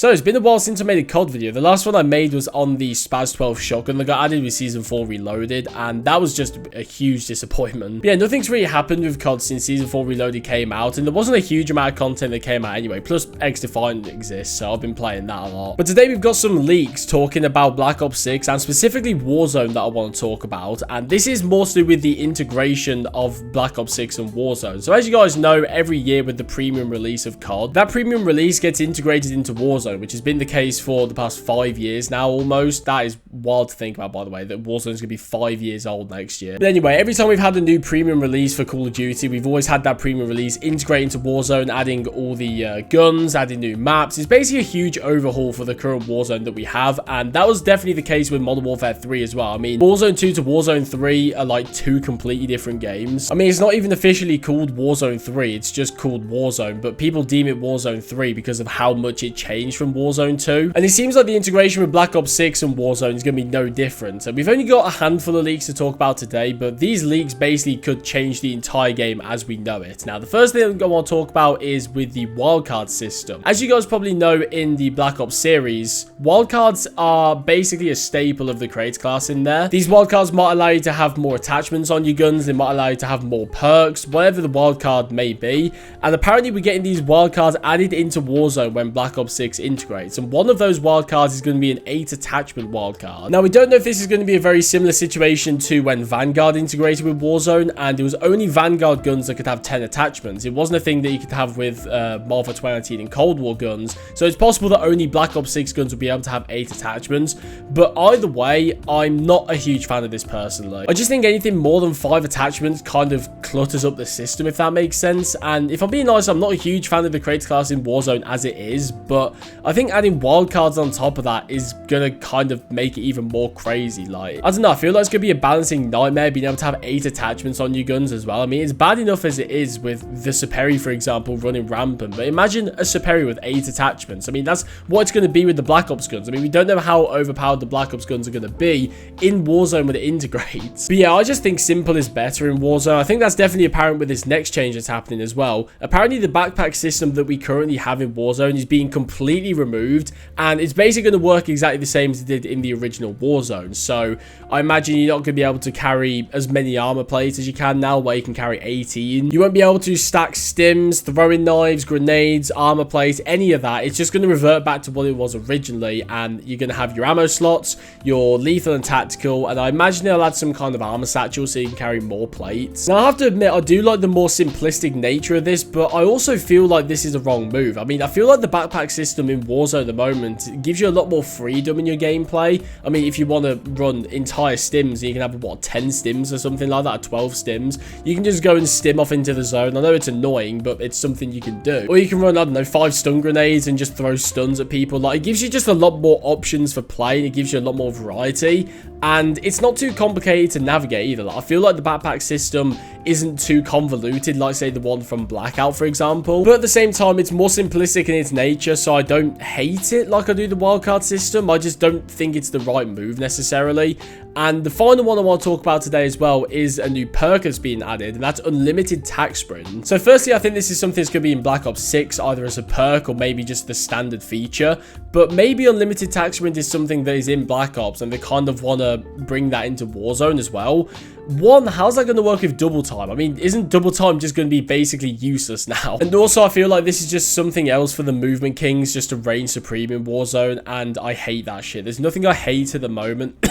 So it's been a while since I made a COD video. The last one I made was on the Spaz 12 shotgun that got added with Season 4 Reloaded, and that was just a huge disappointment. But yeah, nothing's really happened with COD since Season 4 Reloaded came out, and there wasn't a huge amount of content that came out anyway, plus X-Defiant exists, so I've been playing that a lot. But today we've got some leaks talking about Black Ops 6, and specifically Warzone that I want to talk about, and this is mostly with the integration of Black Ops 6 and Warzone. So as you guys know, every year with the premium release of COD, that premium release gets integrated into Warzone, which has been the case for the past 5 years now almost. That is wild to think about, by the way, that Warzone is going to be 5 years old next year. But anyway, every time we've had a new premium release for Call of Duty, we've always had that premium release integrate into Warzone, adding all the guns, adding new maps. It's basically a huge overhaul for the current Warzone that we have, and that was definitely the case with Modern Warfare 3 as well. I mean, Warzone 2 to Warzone 3 are like two completely different games. I mean, it's not even officially called Warzone 3, it's just called Warzone, but people deem it Warzone 3 because of how much it changed from Warzone 2. And it seems like the integration with Black Ops 6 and Warzone is going to be no different. And we've only got a handful of leaks to talk about today, but these leaks basically could change the entire game as we know it. Now, the first thing I want to talk about is with the wildcard system. As you guys probably know, in the Black Ops series, wildcards are basically a staple of the Creator class in there. These wildcards might allow you to have more attachments on your guns, they might allow you to have more perks, whatever the wildcard may be. And apparently we're getting these wildcards added into Warzone when Black Ops 6 integrates. And one of those wildcards is going to be an 8 attachment wildcard. Now, we don't know if this is going to be a very similar situation to when Vanguard integrated with Warzone, and it was only Vanguard guns that could have 10 attachments. It wasn't a thing that you could have with Modern Warfare 2019 and Cold War guns. So it's possible that only Black Ops 6 guns will be able to have 8 attachments. But either way, I'm not a huge fan of this personally. I just think anything more than 5 attachments kind of clutters up the system, if that makes sense. And if I'm being honest, I'm not a huge fan of the Creator class in Warzone as it is, but I think adding wildcards on top of that is gonna kind of make it even more crazy. Like, I don't know, I feel like it's gonna be a balancing nightmare being able to have 8 attachments on your guns as well. I mean, it's bad enough as it is with the Superi, for example, running rampant, but imagine a Superi with 8 attachments. I mean, that's what it's gonna be with the Black Ops guns. I mean, we don't know how overpowered the Black Ops guns are gonna be in Warzone when it integrates. But yeah, I just think simple is better in Warzone. I think that's definitely apparent with this next change that's happening as well. Apparently, the backpack system that we currently have in Warzone is being completely removed, and it's basically going to work exactly the same as it did in the original Warzone. So I imagine you're not going to be able to carry as many armor plates as you can now, where you can carry 18. You won't be able to stack stims, throwing knives, grenades, armor plates, any of that. It's just going to revert back to what it was originally, and you're going to have your ammo slots, your lethal and tactical, and I imagine they'll add some kind of armor satchel so you can carry more plates. Now, I have to admit, I do like the more simplistic nature of this, but I also feel like this is a wrong move. I mean, I feel like the backpack system in Warzone at the moment, it gives you a lot more freedom in your gameplay. I mean, if you want to run entire stims, you can have, what, 10 stims or something like that, or 12 stims. You can just go and stim off into the zone. I know it's annoying, but it's something you can do. Or you can run, I don't know, 5 stun grenades and just throw stuns at people. Like, it gives you just a lot more options for playing. It gives you a lot more variety, and it's not too complicated to navigate either. Like, I feel like the backpack system isn't too convoluted, like, say, the one from Blackout, for example. But at the same time, it's more simplistic in its nature, so I don't hate it like I do the wildcard system. I just don't think it's the right move necessarily. And the final one I want to talk about today as well is a new perk that's being added, and that's unlimited tac sprint. So firstly, I think this is something that's going to be in Black Ops 6, either as a perk or maybe just the standard feature. But maybe unlimited tac sprint is something that is in Black Ops, and they kind of want to bring that into Warzone as well. One, how's that going to work with double time? I mean, isn't double time just going to be basically useless now? And also, I feel like this is just something else for the Movement Kings just to reign supreme in Warzone, and I hate that shit. There's nothing I hate at the moment.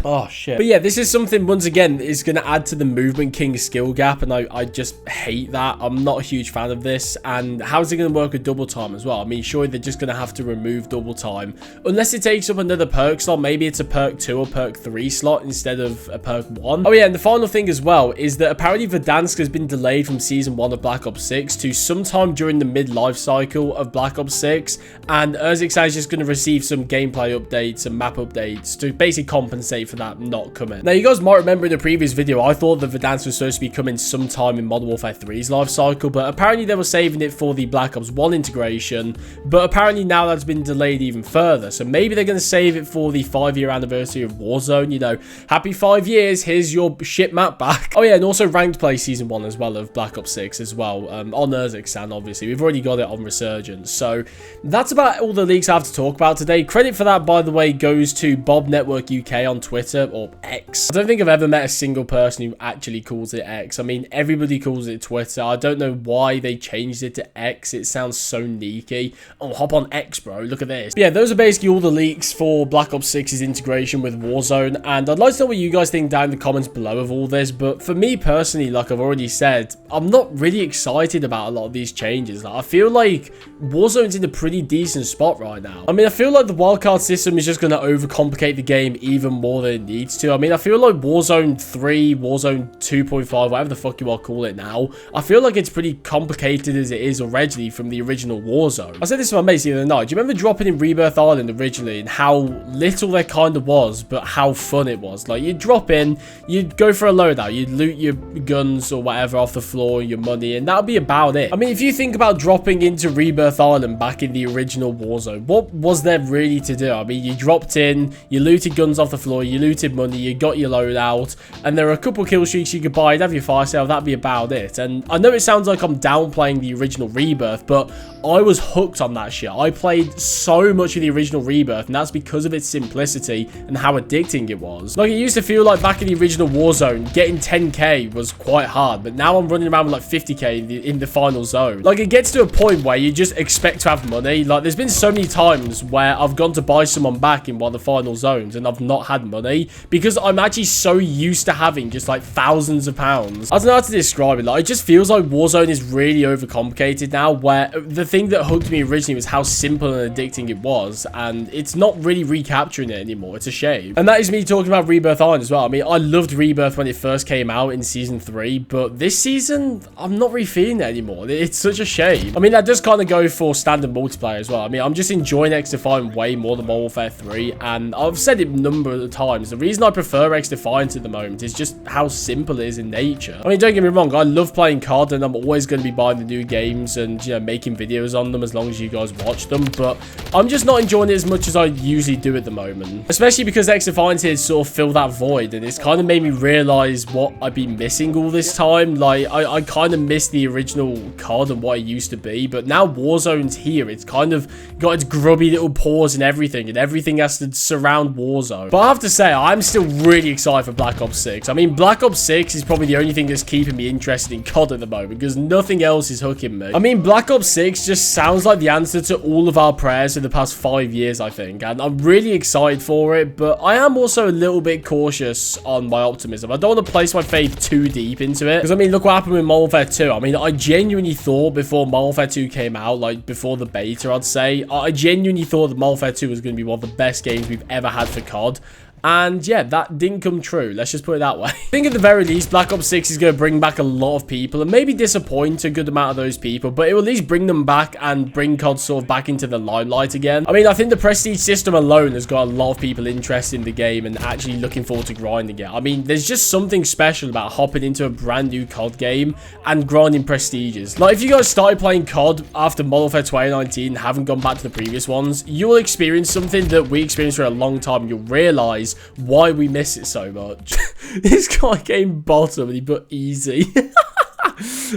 Oh, shit. But yeah, this is something, once again, is going to add to the Movement King skill gap, and I just hate that. I'm not a huge fan of this, and how's it going to work with double time as well? I mean, surely they're just going to have to remove double time, unless it takes up another perk slot. Maybe it's a perk 2 or perk 3 slot instead of a perk 1. Oh yeah, and the final thing as well is that apparently Verdansk has been delayed from Season 1 of Black Ops 6 to sometime during the mid-life cycle of Black Ops 6, and Urzik is just going to receive some gameplay updates and map updates to basically compensate for that not coming. Now, you guys might remember in the previous video, I thought the Verdansk was supposed to be coming sometime in Modern Warfare 3's life cycle, but apparently they were saving it for the Black Ops 1 integration, but apparently now that's been delayed even further. So maybe they're going to save it for the 5-year anniversary of Warzone. You know, happy 5 years, here's your shit map back. Oh yeah, and also ranked play season 1 as well of Black Ops 6 as well, on Urzikstan, obviously. We've already got it on Resurgence. So that's about all the leaks I have to talk about today. Credit for that, by the way, goes to Bob Network UK on Twitter, or X. I don't think I've ever met a single person who actually calls it X. I mean, everybody calls it Twitter. I don't know why they changed it to X. It sounds so sneaky. Oh, hop on X, bro. Look at this. But yeah, those are basically all the leaks for Black Ops 6's integration with Warzone, and I'd like to know what you guys think down in the comments below of all this. But for me personally, like I've already said, I'm not really excited about a lot of these changes. Like, I feel like Warzone's in a pretty decent spot right now. I mean, I feel like the wildcard system is just going to overcomplicate the game even more than it needs to. I mean, I feel like Warzone 3, Warzone 2.5, whatever the fuck you all call it now, I feel like it's pretty complicated as it is already from the original Warzone. I said this to my mates the other night. Do you remember dropping in Rebirth Island originally and how little there kind of was, but how fun it was? Like, you'd drop in, you'd go for a loadout, you'd loot your guns or whatever off the floor, your money, and that would be about it. I mean, if you think about dropping into Rebirth Island back in the original Warzone, what was there really to do? I mean, you dropped in, you looted guns off the floor, you looted money, you got your loadout, and there are a couple kill streaks you could buy, you'd have your fire sale, that'd be about it. And I know it sounds like I'm downplaying the original Rebirth, but I was hooked on that shit. I played so much of the original Rebirth, and that's because of its simplicity and how addicting it was. Like, it used to feel like back in the original Warzone, getting 10k was quite hard, but now I'm running around with like 50k in the final zone. Like, it gets to a point where you just expect to have money. Like, there's been so many times where I've gone to buy someone back in one of the final zones and I've not had money because I'm actually so used to having just like thousands of pounds. I don't know how to describe it. Like, it just feels like Warzone is really overcomplicated now, where the thing that hooked me originally was how simple and addicting it was, and it's not really recapturing it anymore. It's a shame. And that is me talking about Rebirth Island as well. I mean, I loved Rebirth when it first came out in season 3, but this season I'm not really feeling it anymore. It's such a shame. I mean, that does kind of go for standard multiplayer as well. I mean, I'm just enjoying X-Defiant way more than Modern Warfare 3, and I've said it a number of times. The reason I prefer X-Defiant at the moment is just how simple it is in nature. I mean, don't get me wrong, I love playing COD, and I'm always going to be buying the new games and, you know, making videos on them as long as you guys watch them, but I'm just not enjoying it as much as I usually do at the moment, especially because X-Defiant here sort of fill that void, and it's kind of made me realize what I've been missing all this time. Like, I kind of miss the original COD and what it used to be, but now Warzone's here. It's kind of got its grubby little paws and everything has to surround Warzone. But I have to say, I'm still really excited for Black Ops 6. I mean, Black Ops 6 is probably the only thing that's keeping me interested in COD at the moment, because nothing else is hooking me. I mean, Black Ops 6 just sounds like the answer to all of our prayers for the past 5 years, I think, and I'm really excited for it, but I am also a little bit cautious on my optimism. I don't want to place my faith too deep into it, because I mean, look what happened with Modern Warfare 2. I mean, I genuinely thought before Modern Warfare 2 came out, like before the beta, I'd say, I genuinely thought that Modern Warfare 2 was going to be one of the best games we've ever had for COD. And yeah, that didn't come true. Let's just put it that way. I think at the very least, Black Ops 6 is going to bring back a lot of people and maybe disappoint a good amount of those people, but it will at least bring them back and bring COD sort of back into the limelight again. I mean, I think the Prestige system alone has got a lot of people interested in the game and actually looking forward to grinding it. I mean, there's just something special about hopping into a brand new COD game and grinding Prestiges. Like, if you guys started playing COD after Modern Warfare 2019 and haven't gone back to the previous ones, you'll experience something that we experienced for a long time. You'll realize why we miss it so much. This guy came bottom and he put easy.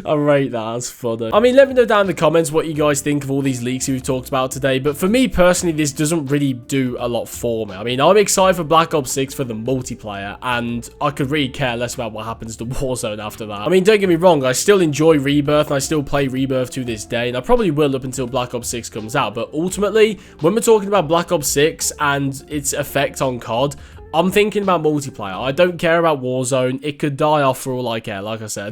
I rate that. That's funny. I mean, let me know down in the comments what you guys think of all these leaks we've talked about today. But for me personally, this doesn't really do a lot for me. I mean, I'm excited for Black Ops 6 for the multiplayer, and I could really care less about what happens to Warzone after that. I mean, don't get me wrong, I still enjoy Rebirth, and I still play Rebirth to this day, and I probably will up until Black Ops 6 comes out. But ultimately, when we're talking about Black Ops 6 and its effect on COD, I'm thinking about multiplayer. I don't care about Warzone. It could die off for all I care, like I said.